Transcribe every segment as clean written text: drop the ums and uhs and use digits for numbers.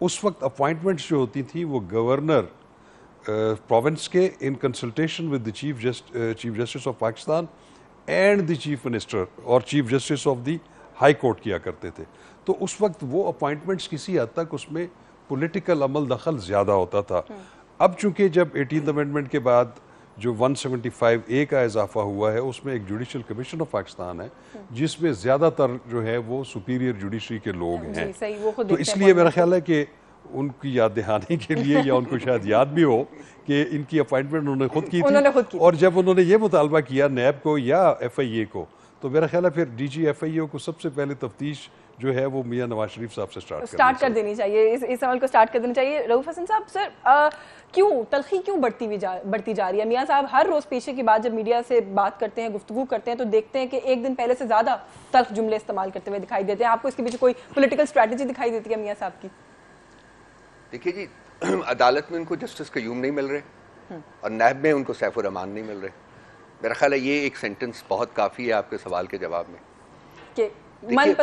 اس وقت اپوائنٹمنٹس جو ہوتی تھیں وہ گورنر پروونس کے in consultation with the chief justice of Pakistan and the chief minister اور chief justice of the high court کیا کرتے تھے. تو اس وقت وہ اپوائنٹمنٹس کسی حد تک اس میں پولیٹیکل عمل دخل زیادہ ہوتا تھا. اب چونکہ جب 18th امینڈمنٹ کے بعد جو 175A کا اضافہ ہوا ہے اس میں ایک جوڈیشل کمیشن آف پاکستان ہے جس میں زیادہ تر جو ہے وہ سپیریئر جوڈیشری کے لوگ ہیں. تو اس لیے میرا خیال ہے کہ ان کی یاد دہانی کے لیے یا ان کو شاید یاد بھی ہو کہ ان کی اپوائنٹمنٹ انہوں نے خود کی تھی, اور جب انہوں نے یہ مطالبہ کیا نیب کو یا FIA کو, تو میرا خیال ہے پھر DG FIA کو سب سے پہلے تفتیش جو ہے وہ میاں نواز شریف صاحب سے سٹارٹ کر دینی چاہیے, اس عمل کو سٹارٹ کر دینی چاہیے. رؤوف حسن صاحب, سر کیوں تلخی کیوں بڑھتی جا رہی ہے؟ میاں صاحب ہر روز پیشے کی بات جب میڈیا سے بات کرتے ہیں, گفتگو کرتے ہیں, تو دیکھتے ہیں کہ ایک دن پہلے سے زیادہ تلخ جملے استعمال کرتے ہوئے دکھائی دیتے ہیں. آپ کو اس کے پیچھے کوئی پولیٹیکل اسٹریٹجی دکھائی دیتی ہے میاں صاحب کی؟ دیکھیے جی, عدالت میں ان کو جسٹس قیوم نہیں مل رہے اور نیب میں ان کو سیف الرحمان نہیں مل رہے. میرا خیال ہے یہ ایک سینٹنس بہت کافی ہے آپ کے سوال کے جواب میں کہ ملک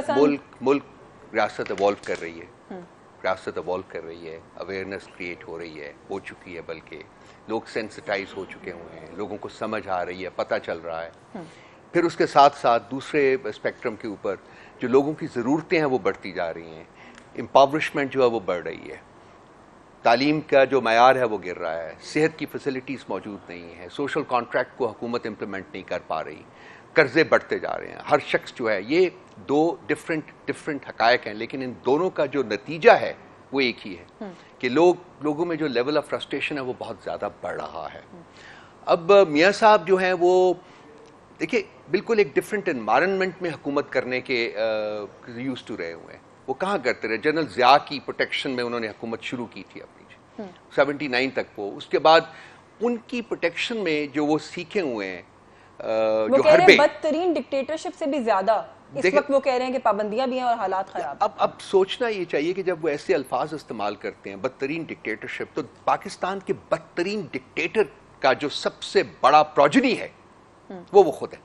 ریاست ایوالو کر رہی ہے, ریاست ایوالو کر رہی ہے, اویئرنیس کریٹ ہو رہی ہے, ہو چکی ہے, بلکہ لوگ سینسٹائز ہو چکے ہوئے ہیں, لوگوں کو سمجھ آ رہی ہے, پتہ چل رہا ہے. پھر اس کے ساتھ ساتھ دوسرے اسپیکٹرم کے اوپر جو لوگوں کی ضرورتیں ہیں وہ بڑھتی جا رہی ہیں, امپاورشمنٹ جو ہے وہ بڑھ رہی ہے, تعلیم کا جو معیار ہے وہ گر رہا ہے, صحت کی فیسلٹیز موجود نہیں ہے, سوشل کانٹریکٹ کو حکومت امپلیمنٹ نہیں کر پا رہی, قرضے بڑھتے جا رہے ہیں. ہر شخص جو ہے, یہ دو ڈفرنٹ حقائق ہیں, لیکن ان دونوں کا جو نتیجہ ہے وہ ایک ہی ہے کہ لوگوں میں جو لیول آف فرسٹریشن ہے وہ بہت زیادہ بڑھ رہا ہے. اب میاں صاحب جو ہیں وہ دیکھیں بالکل ایک ڈفرینٹ انوائرمنٹ میں حکومت کرنے کے یوز ٹو رہے ہوئے ہیں. وہ کہاں کرتے رہے, جنرل ضیاء کی پروٹیکشن میں انہوں نے حکومت شروع کی تھی اپنی 79 تک وہ, اس کے بعد ان کی پروٹیکشن میں جو وہ سیکھے ہوئے ہیں جو حربے, بدترین ڈکٹیٹرشپ سے بھی زیادہ اس وقت وہ کہہ رہے ہیں کہ پابندیاں بھی ہیں اور حالات خراب. اب سوچنا یہ چاہیے کہ جب وہ ایسے الفاظ استعمال کرتے ہیں بدترین ڈکٹیٹرشپ, تو پاکستان کے بدترین ڈکٹیٹر کا جو سب سے بڑا پروجنی ہے وہ خود ہے.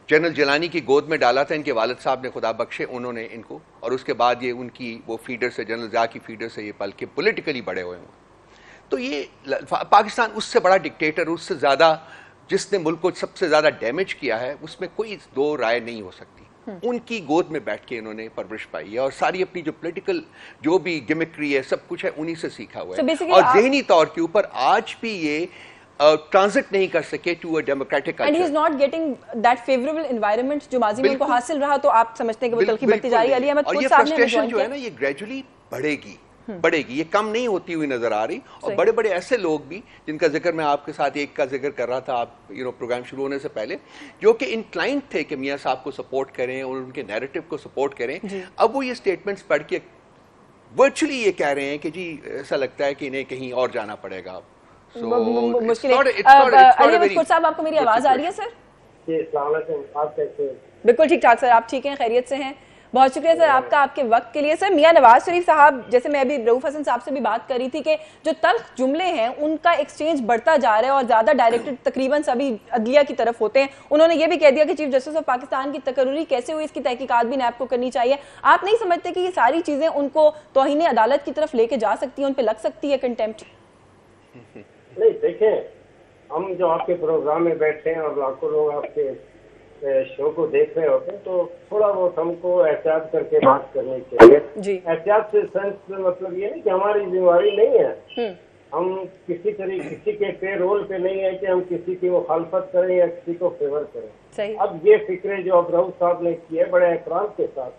جنرل جیلانی کی گود میں ڈالا تھا ان کے والد صاحب نے, خدا بخشے, انہوں نے ان کو, اور اس کے بعد یہ ان کی وہ فیڈر سے, جنرل ضیاء کی فیڈر سے یہ پل کے پولیٹیکلی بڑے ہوئے ہیں. تو یہ پاکستان اس سے بڑا ڈکٹیٹر, اس سے زیادہ جس نے ملک کو سب سے زیادہ ڈیمیج کیا ہے, اس میں کوئی دو رائے نہیں ہو سکتی. ان کی گود میں بیٹھ کے انہوں نے پرورش پائی ہے اور ساری اپنی جو پولیٹیکل جو بھی گمکری ہے سب کچھ ہے انہی سے سیکھا ہوا ہے. اور ذہنی طور کے اوپر آج بھی یہ ٹرانزٹ نہیں کر سکے to a democratic culture. And he is not getting that favourable environment جو ماضی میں ان کو حاصل رہا, تو آپ سمجھتے ہیں کہ وہ تلخی بڑھتی جا رہی ہے. علی احمد خود صاحب نے فرسٹریشن جو ہے نا یہ گریجولی بڑھے گی, یہ کم نہیں ہوتی ہوئی نظر آ رہی. اور بڑے بڑے ایسے لوگ بھی جن کا ذکر میں آپ کے ساتھ ایک کا ذکر کر رہا تھا آپ پروگرام شروع ہونے سے پہلے, جو کہ انکلائنڈ تھے کہ میاں صاحب کو سپورٹ کریں اور ان کے نیریٹو کو سپورٹ کریں, اب وہ یہ سٹیٹمنٹس پڑھ کے ورچولی یہ کہہ رہے ہیں کہ جی ایسا لگتا ہے کہ انہیں کہیں اور جانا پڑے گا. مشکل ہے. علی احمد خود صاحب, آپ کو میری آواز آ رہی ہے سر؟ السلام علیکم, آپ کیسے ہیں؟ بالکل ٹھیک ٹھاک سر, آپ ٹھیک ہیں, خیریت سے ہیں؟ بہت شکریہ سر آپ کا, آپ کے وقت کے لیے. سر میاں نواز شریف صاحب, جیسے میں ابھی رؤوف حسن صاحب سے بھی بات کر رہی تھی کہ جو تلخ جملے ہیں ان کا ایکسچینج بڑھتا جا رہا ہے اور زیادہ ڈائریکٹڈ تقریباً سبھی عدلیہ کی طرف ہوتے ہیں. انہوں نے یہ بھی کہہ دیا کہ چیف جسٹس آف پاکستان کی تقرری کیسے ہوئی اس کی تحقیقات بھی نیب کو کرنی چاہیے. آپ نہیں سمجھتے کہ یہ ساری چیزیں ان کو توہین عدالت کی طرف لے کے جا سکتی ہیں, ان پہ لگ سکتی ہے کنٹیمپٹ؟ نہیں دیکھیں, ہم جو آپ کے پروگرام میں بیٹھے ہیں اور لاکھوں لوگ آپ کے شو کو دیکھ رہے ہوتے ہیں, تو تھوڑا بہت ہم کو احتیاط کر کے بات کرنی چاہیے. احتیاط سے سینس مطلب یہ نہیں کہ ہماری ذمہ داری نہیں ہے, ہم کسی کے پے رول پہ نہیں ہے کہ ہم کسی کی مخالفت کریں یا کسی کو فیور کریں. اب یہ فکریں جو اب رؤوف صاحب نے کی ہے بڑے احترام کے ساتھ,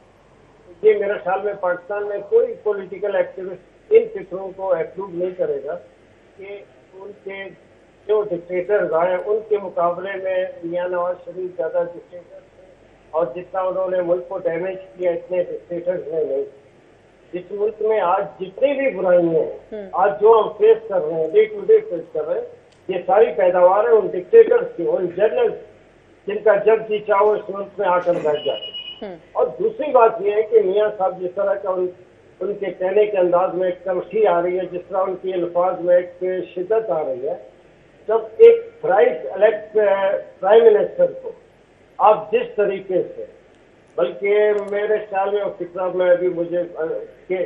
یہ میرے خیال میں پاکستان میں کوئی پولیٹیکل ایکٹیوسٹ ان فکروں کو اپروو نہیں کرے گا کہ ان کے جو ڈکٹیٹرز آئے ان کے مقابلے میں میاں نواز شریف زیادہ ڈکٹیٹرز ہیں, اور جتنا انہوں نے ملک کو ڈیمیج کیا اتنے ڈکٹیٹرز نے نہیں. جس ملک میں آج جتنی بھی برائیاں ہیں, آج جو ہم فیس کر رہے ہیں, ڈے ٹو ڈے فیس کر رہے ہیں, یہ ساری پیداوار ہے ان ڈکٹیٹرز کی, ان جنرل جن کا جب جی چاہو اس ملک میں آ کر بیٹھ جاتے. اور دوسری بات یہ ہے کہ میاں صاحب جس طرح کا ان کے کہنے کے انداز میں ایک تلخی آ رہی ہے, جس طرح ان کے الفاظ میں ایک شدت آ رہی ہے, جب ایک تھرائس الیکٹ پرائم منسٹر کو آپ جس طریقے سے, بلکہ میرے خیال میں فکرہ میں ابھی مجھے کہ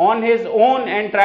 on his own and try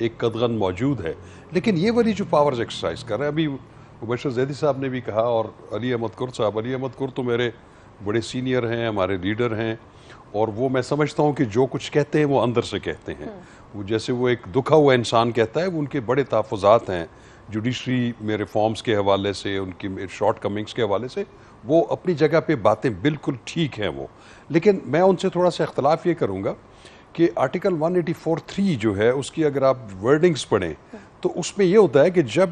ایک قدغن موجود ہے، لیکن یہ والی جو پاورز ایکسرسائز کر رہے ہیں، ابھی مبشر زیدی صاحب نے بھی کہا اور علی احمد کر صاحب، علی احمد کر تو میرے بڑے سینئر ہیں، ہمارے لیڈر ہیں، اور وہ میں سمجھتا ہوں کہ جو کچھ کہتے ہیں وہ اندر سے کہتے ہیں، وہ جیسے وہ ایک دکھا ہوا انسان کہتا ہے، وہ ان کے بڑے تحفظات ہیں جوڈیشری میں ریفارمز کے حوالے سے، ان کی شارٹ کمنگز کے حوالے سے، وہ اپنی جگہ پہ باتیں بالکل ٹھیک ہیں وہ، لیکن میں ان سے تھوڑا سا اختلاف یہ کروں گا کہ آرٹیکل 184(3) جو ہے اس کی اگر آپ ورڈنگز پڑھیں تو اس میں یہ ہوتا ہے کہ جب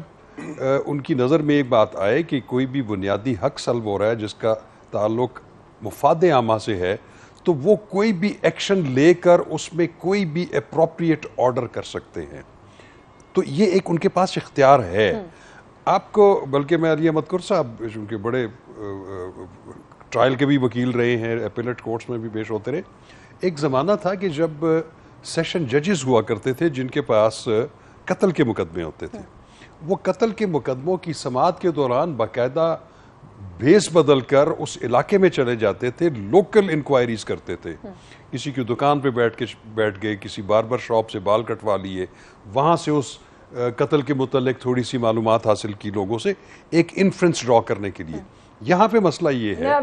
ان کی نظر میں ایک بات آئے کہ کوئی بھی بنیادی حق سلب ہو رہا ہے جس کا تعلق مفاد عامہ سے ہے، تو وہ کوئی بھی ایکشن لے کر اس میں کوئی بھی اپروپریٹ آرڈر کر سکتے ہیں، تو یہ ایک ان کے پاس اختیار ہے۔ آپ کو بلکہ میں علی احمد کر صاحب ان کے بڑے ٹرائل کے بھی وکیل رہے ہیں، اپیلیٹ کورٹس میں بھی پیش ہوتے رہے، ایک زمانہ تھا کہ جب سیشن ججز ہوا کرتے تھے جن کے پاس قتل کے مقدمے ہوتے تھے، وہ قتل کے مقدموں کی سماعت کے دوران باقاعدہ بیس بدل کر اس علاقے میں چلے جاتے تھے، لوکل انکوائریز کرتے تھے، کسی کی دکان پہ بیٹھ گئے، کسی باربر شاپ سے بال کٹوا لیے، وہاں سے اس قتل کے متعلق تھوڑی سی معلومات حاصل کی لوگوں سے، ایک انفرنس ڈرا کرنے کے لیے۔ یہاں پہ مسئلہ یہ ہے،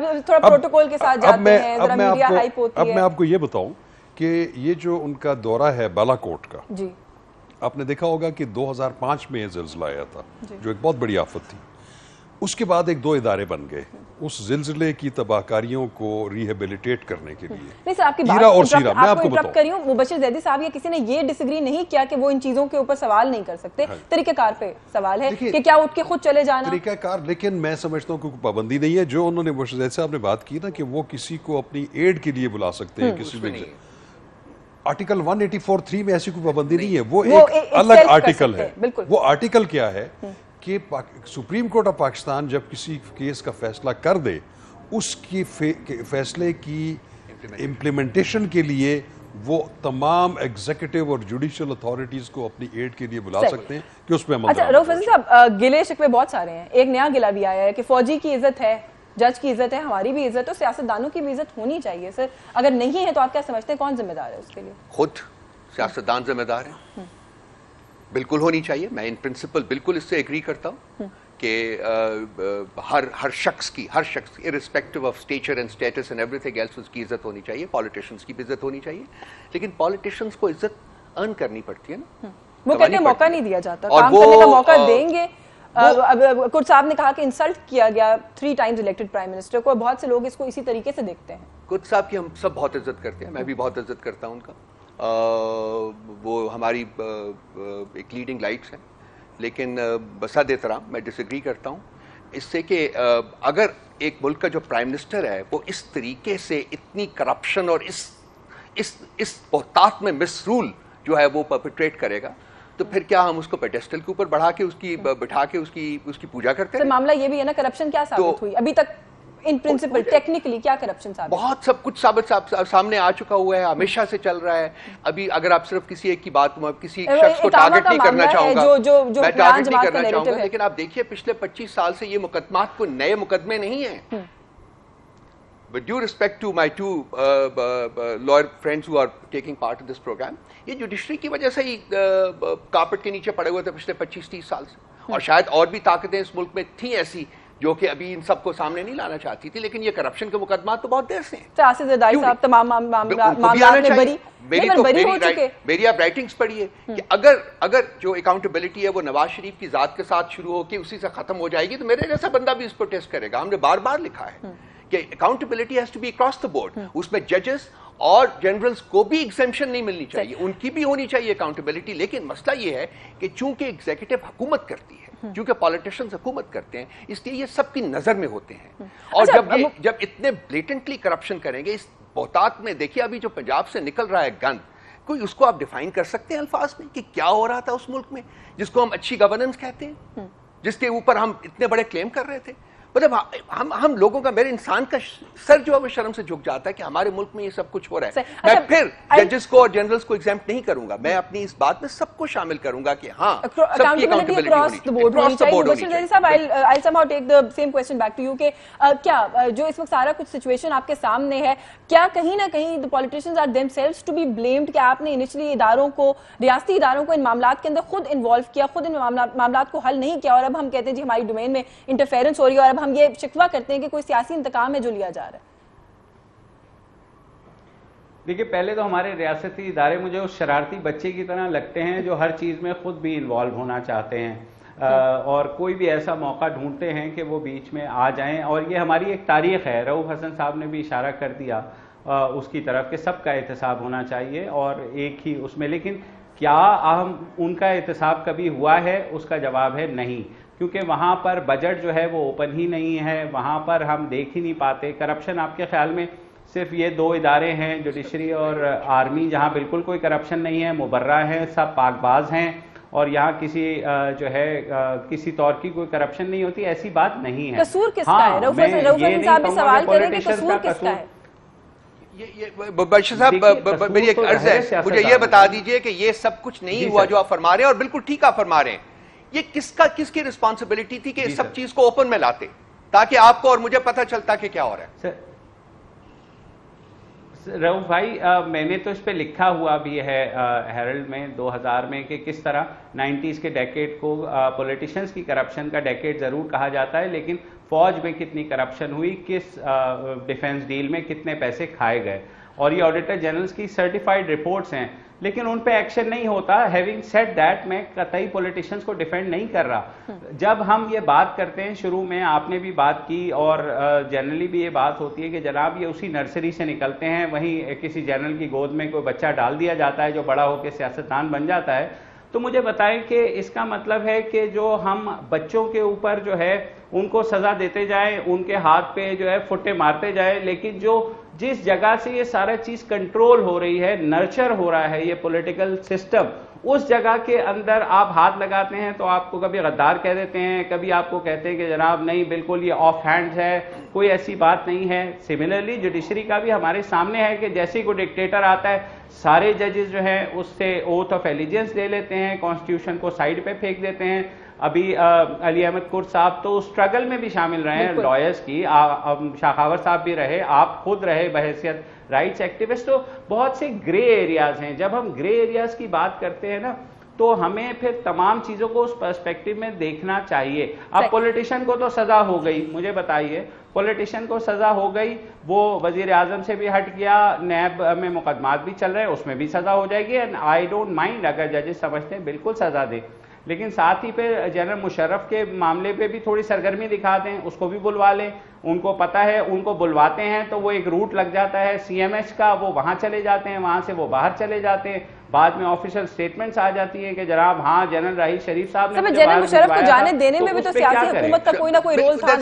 اب میں آپ کو یہ بتاؤں کہ یہ جو ان کا دورہ ہے بالا کوٹ کا، آپ نے دیکھا ہوگا کہ 2005 میں یہ زلزلہ آیا تھا جو ایک بہت بڑی آفت تھی، اس کے بعد ایک 2 ادارے بن گئے اس زلزلے کی تباہ کاریوں کو ریہیبلیٹیٹ کرنے کے لیے، نہیں سر، آپ کی ہیرا اور سیرا۔ میں آپ کو انٹرپٹ کر رہی ہوں، مبشر زیدی صاحب یا کسی نے یہ ڈس ایگری نہیں کیا کہ وہ ان چیزوں کے اوپر سوال نہیں کر سکتے، طریقہ کار پہ سوال ہے کہ کیا اٹھ کے خود چلے جانا طریقہ کار، لیکن میں سمجھتا ہوں کہ کوئی پابندی نہیں ہے۔ جو انہوں نے مبشر زیدی صاحب نے بات کی نا کہ وہ کسی کو اپنی ایڈ کے لیے بلا سکتے ہیں، کسی میں آرٹیکل 184(3) میں ایسی کوئی پابندی نہیں ہے، وہ ایک الگ آرٹیکل ہے۔ وہ آرٹیکل کیا ہے کہ سپریم کورٹ آف پاکستان جب کسی کیس کا فیصلہ کر دے، اس کی فیصلے کی امپلیمنٹیشن کے لیے وہ تمام ایگزیکٹو اور جوڈیشل اتھارٹیز کو اپنی ایڈ کے لیے بلا سکتے ہیں کہ اس پہ عمل کریں۔ اچھا رؤف فضل صاحب، گلے شکوے بہت سارے ہیں، ایک نیا گلہ بھی آیا ہے کہ فوجی کی عزت ہے، جج کی عزت ہے، ہماری بھی عزت ہے، سیاستدانوں کی بھی عزت ہونی چاہیے سر، اگر نہیں ہے تو آپ کیا سمجھتے ہیں کون ذمہ دار ہے اس کے لیے؟ خود سیاستدان ذمہ دار ہیں، بالکل ہونی چاہیے۔ میں ان پرنسپل بالکل اس سے ایگری کرتا ہوں کہ ہر شخص کی irrespective of stature and status and everything else اس کی عزت ہونی چاہیے، پالیٹیشنز کی بھی عزت ہونی چاہیے، لیکن پالیٹیشنز کو عزت ارن کرنی پڑتی ہے نا، وہ کہتے ہیں موقع نہیں دیا جاتا، کام کرنے کا موقع دیں گے۔ کرد صاحب نے کہا کہ انسلٹ کیا گیا 3 times elected prime minister کو، بہت سے لوگ اس کو اسی طریقے سے دیکھتے ہیں۔ کرد صاحب کی ہم سب بہت عزت کرتے ہیں، میں بھی بہت عزت کرتا ہوں ان کا، وہ ہماری ایک لیڈنگ لائٹس ہیں، لیکن بسد احترام میں ڈس ایگری کرتا ہوں اس سے کہ اگر ایک ملک کا جو پرائم منسٹر ہے وہ اس طریقے سے اتنی کرپشن اور اس بہتات میں مس رول جو ہے وہ پرپیٹریٹ کرے گا، تو پھر کیا ہم اس کو پیڈسٹل کے اوپر بٹھا کے اس کی پوجا کرتے ہیں؟ معاملہ یہ بھی ہے نا، کرپشن کیا ثابت ہوئی ابھی تک ان پرنسپل ٹیکنیکلی کیا کرپشن ثابت؟ بہت سب کچھ ثابت سامنے آ چکا ہوا ہے، ہمیشہ سے چل رہا ہے۔ ابھی اگر آپ صرف کسی ایک کی بات، کسی شخص کو ٹارگٹ نہیں کرنا چاہوں گا، میں ٹارگٹ نہیں کرنا چاہوں گا، لیکن آپ دیکھیے پچھلے 25 سال سے یہ مقدمات کوئی نئے مقدمے نہیں ہیں۔ With due respect to my 2 lawyer friends who are taking part in this program, یہ جوڈیشری کی وجہ سے ہی کارپٹ کے نیچے پڑے ہوئے تھے پچھلے 25-30 سال سے، اور شاید اور بھی طاقتیں اس ملک میں تھیں ایسی جو کہ ابھی ان سب کو سامنے نہیں لانا چاہتی تھی، لیکن یہ کرپشن کے مقدمات تو بہت دیر سے ہیں۔ آصف زرداری صاحب تمام معاملات میں میری آپ رائٹنگز پڑھیے کہ اگر جو اکاؤنٹیبلٹی ہے وہ نواز شریف کی ذات کے ساتھ شروع ہو کے اسی سے ختم ہو جائے گی تو میرے جیسا بندہ بھی اس پر ٹیسٹ کرے گا۔ ہم نے بار بار لکھا ہے کہ accountability has to be across the board, اس میں ججز اور جنرلز کو بھی ایگزمپشن نہیں ملنی چاہیے، ان کی بھی ہونی چاہیے اکاؤنٹیبلٹی، لیکن مسئلہ یہ ہے کہ چونکہ ایگزیکٹو حکومت کرتی ہے، چونکہ پالیٹیشنز حکومت کرتے ہیں، اس لیے یہ سب کی نظر میں ہوتے ہیں، اور جب اتنے بلیٹنٹلی کرپشن کریں گے اس بہتات میں، دیکھیے ابھی جو پنجاب سے نکل رہا ہے گند، کوئی اس کو آپ ڈیفائن کر سکتے ہیں الفاظ میں کہ کیا ہو رہا تھا اس ملک میں جس کو ہم اچھی گورننس کہتے ہیں، جس کے اوپر ہم اتنے بڑے کلیم کر رہے تھے؟ مطلب ہم لوگوں کا, میرے انسان کا سر جو ہے وہ شرم سے جھک جاتا ہے کہ ہمارے ملک میں یہ سب کچھ ہو رہا ہے. میں پھر ججز کو اور جنرلز کو ایگزامپٹ نہیں کروں گا, میں اپنی اس بات میں سب کو شامل کروں گا کہ ہاں سب کی اکاؤنٹیبلٹی ہونی چاہیے. کیا جو اس وقت سارا کچھ سچویشن آپ کے سامنے ہے, کیا کہیں نہ کہیں the politicians are themselves to be blamed کہ آپ نے انیشلی اداروں کو, ریاستی اداروں کو ان معاملات کے اندر خود انوالو کیا, خود ان معاملات کو حل نہیں کیا, اور اب ہم کہتے ہیں جی ہماری ڈومین میں انٹرفیرنس ہو رہی ہے, اور اب ہم یہ شکوہ کرتے ہیں کہ کوئی سیاسی انتقام ہے جو لیا جا رہا ہے. دیکھیے پہلے تو ہمارے ریاستی ادارے مجھے اس شرارتی بچے کی طرح لگتے ہیں جو ہر چیز میں خود بھی انوالو ہونا چاہتے ہیں, اور کوئی بھی ایسا موقع ڈھونڈتے ہیں کہ وہ بیچ میں آ جائیں. اور یہ ہماری ایک تاریخ ہے, رؤوف حسن صاحب نے بھی اشارہ کر دیا اس کی طرف کہ سب کا احتساب ہونا چاہیے اور ایک ہی اس میں. لیکن کیا ان کا احتساب کبھی ہوا ہے, اس کا جواب ہے نہیں, کیونکہ وہاں پر بجٹ جو ہے وہ اوپن ہی نہیں ہے, وہاں پر ہم دیکھ ہی نہیں پاتے. کرپشن آپ کے خیال میں صرف یہ 2 ادارے ہیں, جوڈیشری اور آرمی, جہاں بالکل کوئی کرپشن نہیں ہے, مبرہ ہیں, سب پاک باز ہیں, اور یہاں کسی جو ہے کسی طور کی کوئی کرپشن نہیں ہوتی, ایسی بات نہیں ہے. قصور کس کا ہے؟ رؤوف حسن صاحب بھی سوال کریں کہ قصور کس کا ہے؟ بادشاہ صاحب میری ایک عرض ہے, مجھے یہ بتا دیجئے کہ یہ سب کچھ نہیں ہوا جو آپ فرما رہے ہیں, اور بالکل ٹھیک آپ فرما رہے ہیں, یہ کس کی رسپانسبلٹی تھی کہ اس سب چیز کو اوپن میں لاتے تاکہ آپ کو اور مجھے پتہ چلتا کہ کیا ہو رہا ہے؟ رؤوف بھائی میں نے تو اس پہ لکھا ہوا بھی ہے ہیرلڈ میں 2000 میں کہ کس طرح 90s کے ڈیکیڈ کو پولیٹیشنز کی کرپشن کا ڈیکیڈ ضرور کہا جاتا ہے, لیکن فوج میں کتنی کرپشن ہوئی, کس ڈیفنس ڈیل میں کتنے پیسے کھائے گئے, اور یہ آڈیٹر جنرلز کی سرٹیفائیڈ رپورٹس ہیں, لیکن ان پہ ایکشن نہیں ہوتا. ہیونگ سیڈ دیٹ, میں قطعی پولیٹیشنز کو ڈیفینڈ نہیں کر رہا. جب ہم یہ بات کرتے ہیں, شروع میں آپ نے بھی بات کی اور جنرلی بھی یہ بات ہوتی ہے کہ جناب یہ اسی نرسری سے نکلتے ہیں, وہیں کسی جنرل کی گود میں کوئی بچہ ڈال دیا جاتا ہے جو بڑا ہو کے سیاستدان بن جاتا ہے. تو مجھے بتائیں کہ اس کا مطلب ہے کہ جو ہم بچوں کے اوپر جو ہے ان کو سزا دیتے جائیں, ان کے ہاتھ پہ جو ہے فٹے مارتے جائیں, لیکن جس جگہ سے یہ سارا چیز کنٹرول ہو رہی ہے, نرچر ہو رہا ہے یہ پولیٹیکل سسٹم, اس جگہ کے اندر آپ ہاتھ لگاتے ہیں تو آپ کو کبھی غدار کہہ دیتے ہیں, کبھی آپ کو کہتے ہیں کہ جناب نہیں بالکل یہ آف ہینڈ ہے, کوئی ایسی بات نہیں ہے. سملرلی جوڈیشری کا بھی ہمارے سامنے ہے کہ جیسے کوئی ڈکٹیٹر آتا ہے, سارے ججز جو ہیں اس سے اوتھ آف ایلیجنس لے لیتے ہیں, کانسٹیٹیوشن کو سائیڈ پہ پھینک دیتے ہیں. ابھی علی احمد کرد صاحب تو اسٹرگل میں بھی شامل رہے ہیں لائرز کی, شاخاور صاحب بھی رہے, آپ خود رہے بحیثیت رائٹس ایکٹیوسٹ. تو بہت سے گرے ایریاز ہیں. جب ہم گرے ایریاز کی بات کرتے ہیں نا, تو ہمیں پھر تمام چیزوں کو اس پرسپیکٹو میں دیکھنا چاہیے. اب پولیٹیشین کو تو سزا ہو گئی, مجھے بتائیے پولیٹیشین کو سزا ہو گئی, وہ وزیر اعظم سے بھی ہٹ گیا, نیب میں مقدمات بھی چل رہے ہیں, اس میں بھی سزا ہو جائے گی. اینڈ آئی ڈونٹ مائنڈ اگر ججز سمجھتے ہیں بالکل سزا دے, لیکن ساتھ ہی پھر جنرل مشرف کے معاملے پہ بھی تھوڑی سرگرمی دکھا دیں, اس کو بھی بلوا لیں. ان کو پتہ ہے ان کو بلواتے ہیں تو وہ ایک روٹ لگ جاتا ہے سی ایم ایچ کا, وہ وہاں چلے جاتے ہیں, وہاں سے وہ باہر چلے جاتے ہیں, بعد میں آفیشل سٹیٹمنٹس آ جاتی ہیں کہ جناب ہاں جنرل راحیل شریف صاحب نے جنرل مشرف کو جانے دینے میں بھی تو سیاسی حکومت کا کوئی نہ کوئی رول تھا.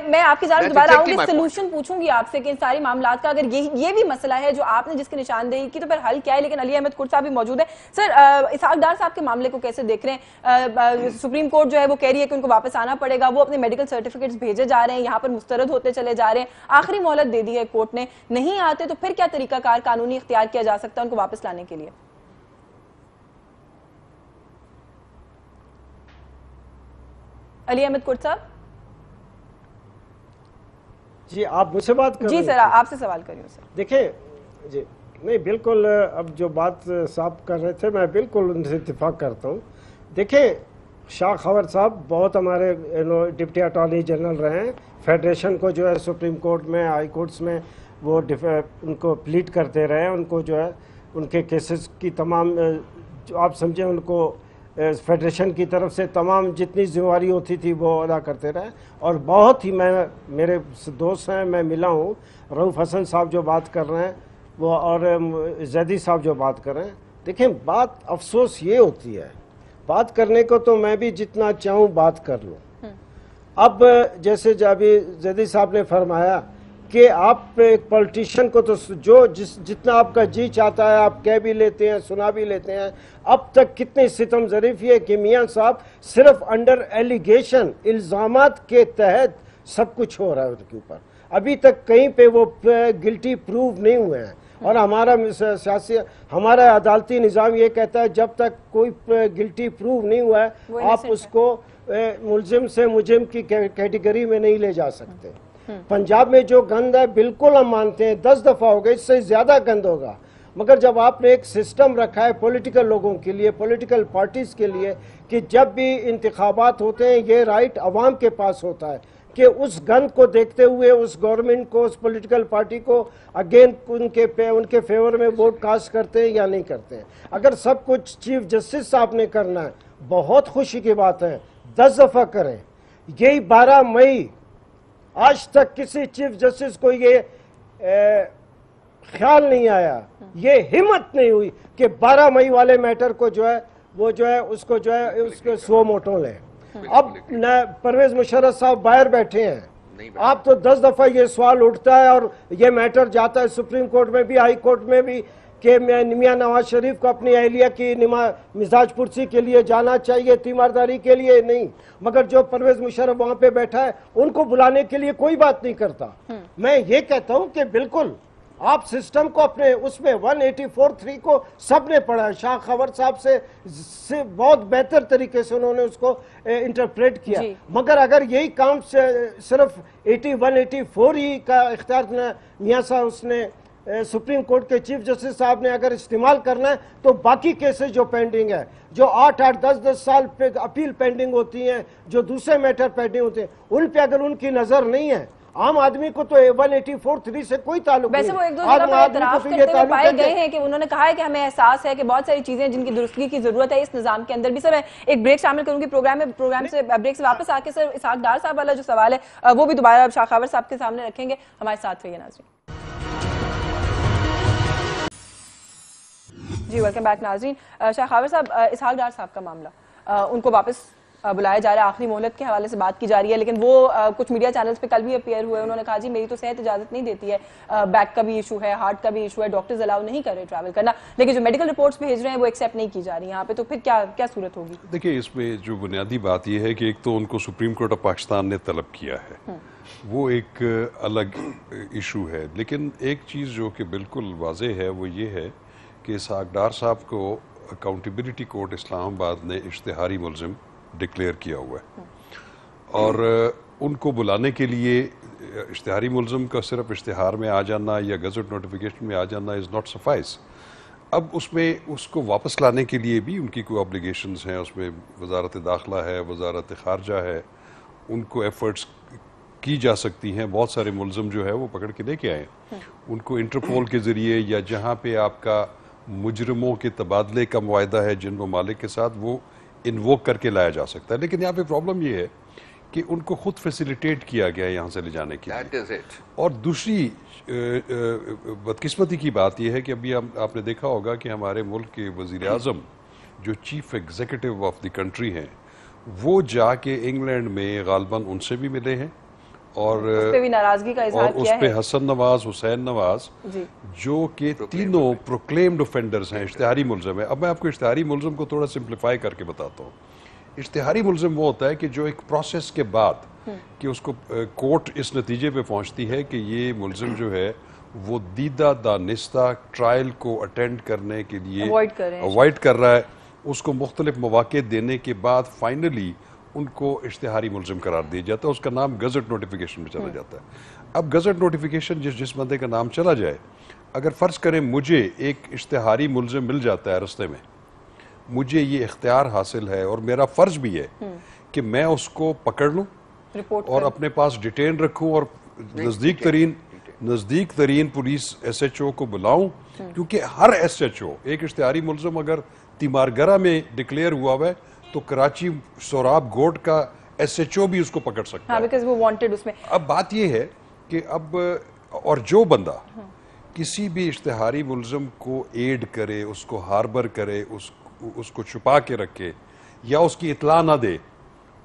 میں آپ کی جانب دوبارہ آؤں گی, سولوشن پوچھوں گی آپ سے کہ ان ساری معاملات کا اگر یہ بھی مسئلہ ہے جو آپ نے جس کی نشاندہی کی, تو پھر حل کیا ہے؟ لیکن علی احمد کرد صاحب بھی موجود ہے. سر اسحاق ڈار صاحب کے معاملے کو کیسے دیکھ رہے ہیں؟ سپریم کورٹ جو ہے وہ کہہ رہی ہے کہ ان کو واپس آنا پڑے گا, وہ اپنے میڈیکل سرٹیفکیٹس بھیجے جا رہے ہیں, یہاں پر مسترد ہوتے چلے جا رہے ہیں, آخری مہلت دے دی ہے کورٹ نے, نہیں آتے تو پھر کیا طریقہ کار قانونی اختیار کیا جا سکتا ہے ان کو واپس لانے کے لیے؟ علی احمد کرد صاحب جی آپ مجھ سے بات کر رہے ہیں؟ جی سر آپ سے سوال کریوں سر. دیکھیں جی نہیں بالکل, اب جو بات صاحب کر رہے تھے میں بالکل ان سے اتفاق کرتا ہوں. دیکھیں شاخاور صاحب بہت ہمارے ڈپٹی اٹارنی جنرل رہے ہیں, فیڈریشن کو جو ہے سپریم کورٹ میں ہائی کورٹس میں وہ ان کو پلیٹ کرتے رہے, ان کو جو ہے ان کے کیسز کی تمام جو آپ سمجھیں ان کو فیڈریشن کی طرف سے تمام جتنی ذمہ داری ہوتی تھی وہ ادا کرتے رہے. اور بہت ہی میرے دوست ہیں, میں ملا ہوں, رؤوف حسن صاحب جو بات کر رہے ہیں وہ, اور زیدی صاحب جو بات کر رہے ہیں. دیکھیں بات افسوس یہ ہوتی ہے, بات کرنے کو تو میں بھی جتنا چاہوں بات کر لوں. اب جیسے ابھی زیدی صاحب نے فرمایا کہ آپ ایک پولیٹیشین کو تو جو جتنا آپ کا جی چاہتا ہے آپ کہہ بھی لیتے ہیں، سنا بھی لیتے ہیں. اب تک کتنی ستم ظریفی ہے کہ میاں صاحب صرف انڈر ایلیگیشن، الزامات کے تحت سب کچھ ہو رہا ہے ان کے اوپر. ابھی تک کہیں پہ وہ گلٹی پروو نہیں ہوئے ہیں. اور ہمارا عدالتی نظام یہ کہتا ہے جب تک کوئی گلٹی پروو نہیں ہوا ہے آپ اس کو ملزم سے مجرم کی کیٹیگری میں نہیں لے جا سکتے. پنجاب میں جو گند ہے بالکل ہم مانتے ہیں 10 دفعہ ہو گئے، اس سے زیادہ گند ہوگا. مگر جب آپ نے ایک سسٹم رکھا ہے پولیٹیکل لوگوں کے لیے، پولیٹیکل پارٹیز کے لیے، کہ جب بھی انتخابات ہوتے ہیں یہ رائٹ عوام کے پاس ہوتا ہے کہ اس گند کو دیکھتے ہوئے اس گورنمنٹ کو، اس پولیٹیکل پارٹی کو اگین ان کے فیور میں ووٹ کاسٹ کرتے ہیں یا نہیں کرتے ہیں. اگر سب کچھ چیف جسٹس صاحب نے کرنا ہے بہت خوشی کی بات ہے، 10 دفعہ کریں. یہی 12 مئی آج تک کسی چیف جسٹس کو یہ خیال نہیں آیا، یہ ہمت نہیں ہوئی کہ 12 مئی والے میٹر کو جو ہے وہ جو ہے اس کو سو موٹو لیں. اب پرویز مشرف صاحب باہر بیٹھے ہیں، آپ تو 10 دفعہ یہ سوال اٹھتا ہے اور یہ میٹر جاتا ہے سپریم کورٹ میں بھی، ہائی کورٹ میں بھی، کہ میاں نواز شریف کو اپنی اہلیہ کی مزاج پرسی کے لیے جانا چاہیے، تیمارداری کے لیے نہیں. مگر جو پرویز مشرف وہاں پہ بیٹھا ہے ان کو بلانے کے لیے کوئی بات نہیں کرتا. میں یہ کہتا ہوں کہ بالکل آپ سسٹم کو اپنے اس میں 184(3) کو سب نے پڑھا ہے. شاہ خاور صاحب سے بہت بہتر طریقے سے انہوں نے اس کو انٹرپریٹ کیا. مگر اگر یہی کام صرف 184 ہی کا اختیار میاں صاحب اس نے سپریم کورٹ کے چیف جسٹس صاحب نے اگر استعمال کرنا ہے تو باقی کیسز جو پینڈنگ ہے، جو 8-8 10-10 سال پہ اپیل پینڈنگ ہوتی ہیں، جو دوسرے میٹر پینڈنگ ہوتے ہیں، ان پہ اگر ان کی نظر نہیں ہے، عام آدمی کو تو 184(3) سے کوئی تعلق نہیں. ویسے وہ ایک دو جگہ پر اعتراف کرتے ہوئے پائے گئے ہیں کہ انہوں نے کہا ہے کہ ہمیں احساس ہے کہ بہت ساری چیزیں جن کی درستگی کی ضرورت ہے اس نظام کے اندر بھی. سر میں ایک بریک شامل کروں گی پروگرام سے بریک سے واپس آ کے سر اسحاق ڈار صاحب والا جو سوال ہے وہ بھی دوبارہ شاہ خاور صاحب کے سامنے رکھیں گے. ہمارے ساتھ رہیے ناظرین. جی ویلکم بیک ناظرین. شاہ خاور صاحب، اسحاق ڈار صاحب کا معاملہ، ان کو واپس بلایا جا رہا ہے، آخری مہلت کے حوالے سے بات کی جا رہی ہے، لیکن وہ کچھ میڈیا چینلز پہ کل بھی اپیئر ہوئے، انہوں نے کہا جی میری تو صحت اجازت نہیں دیتی ہے، بیک کا بھی ایشو ہے، ہارٹ کا بھی ایشو ہے، ڈاکٹرز الاؤ نہیں کر رہے ٹریول کرنا، لیکن جو میڈیکل رپورٹس بھیج رہے ہیں وہ ایکسیپٹ نہیں کی جا رہی یہاں پہ. تو پھر کیا صورت ہوگی؟ دیکھیں اس میں جو بنیادی بات یہ ہے کہ ایک تو ان کو سپریم کورٹ آف پاکستان نے طلب کیا ہے، وہ ایک الگ ایشو ہے. لیکن ایک چیز جو کہ بالکل واضح ہے وہ یہ ہے کہ اسحاق ڈار صاحب کو اکاؤنٹیبلٹی کورٹ اسلام آباد نے اشتہاری ملزم ڈکلیئر کیا ہوا ہے، اور ان کو بلانے کے لیے اشتہاری ملزم کا صرف اشتہار میں آ جانا یا گزٹ نوٹیفیکیشن میں آ جانا از ناٹ سفائس. اب اس میں اس کو واپس لانے کے لیے بھی ان کی کوئی آبلیگیشنز ہیں، اس میں وزارت داخلہ ہے، وزارت خارجہ ہے، ان کو ایفرٹس کی جا سکتی ہیں. بہت سارے ملزم جو ہے وہ پکڑ کے لے کے آئے ہیں، ان کو انٹرپول کے ذریعے یا جہاں پہ آپ کا مجرموں کے تبادلے کا معاہدہ ہے جن ممالک کے ساتھ، وہ انووک کر کے لایا جا سکتا ہے. لیکن یہاں پہ پرابلم یہ ہے کہ ان کو خود فیسیلیٹیٹ کیا گیا ہے یہاں سے لے جانے کے لیے. اور دوسری بدقسمتی کی بات یہ ہے کہ ابھی آپ نے دیکھا ہوگا کہ ہمارے ملک کے وزیر اعظم جو chief executive of the country ہیں وہ جا کے انگلینڈ میں غالباً ان سے بھی ملے ہیں، اور اس پہ بھی ناراضگی کا اظہار کیا ہے. اور اس پہ حسن نواز، حسین نواز جو کہ تینوں پروکلیمڈ اوفینڈرز ہیں، اشتہاری ملزم ہیں. اب میں آپ کو اشتہاری ملزم کو تھوڑا سمپلیفائی کر کے بتاتا ہوں. اشتہاری ملزم وہ ہوتا ہے کہ جو ایک پروسیس کے بعد کہ اس کو کورٹ اس نتیجے پہ پہنچتی ہے کہ یہ ملزم جو ہے وہ دیدہ دانستہ ٹرائل کو اٹینڈ کرنے کے لیے اوائڈ کر رہا ہے، اس کو مختلف مواقع دینے کے بعد فائنلی ان کو اشتہاری ملزم قرار دیا جاتا ہے. اس کا نام گزٹ نوٹیفیکیشن میں چلا جاتا ہے. اب گزٹ نوٹیفیکیشن جس بندے کا نام چلا جائے، اگر فرض کریں مجھے ایک اشتہاری ملزم مل جاتا ہے رستے میں، مجھے یہ اختیار حاصل ہے اور میرا فرض بھی ہے کہ میں اس کو پکڑ لوں اور اپنے پاس ڈیٹین رکھوں اور نزدیک ترین پولیس ایس ایچ او کو بلاؤں، کیونکہ ہر ایس ایچ او ایک اشتہاری ملزم اگر تیمارگرہ میں ڈکلیئر ہوا ہوا ہے تو کراچی سوراب گوٹ کا ایس ایچ او بھی اس کو پکڑ سکتا ہے. اب بات یہ ہے کہ اور جو بندہ کسی بھی اشتہاری ملزم کو ایڈ کرے، اس کو ہاربر کرے، اس کو چھپا کے رکھے یا اس کی اطلاع نہ دے،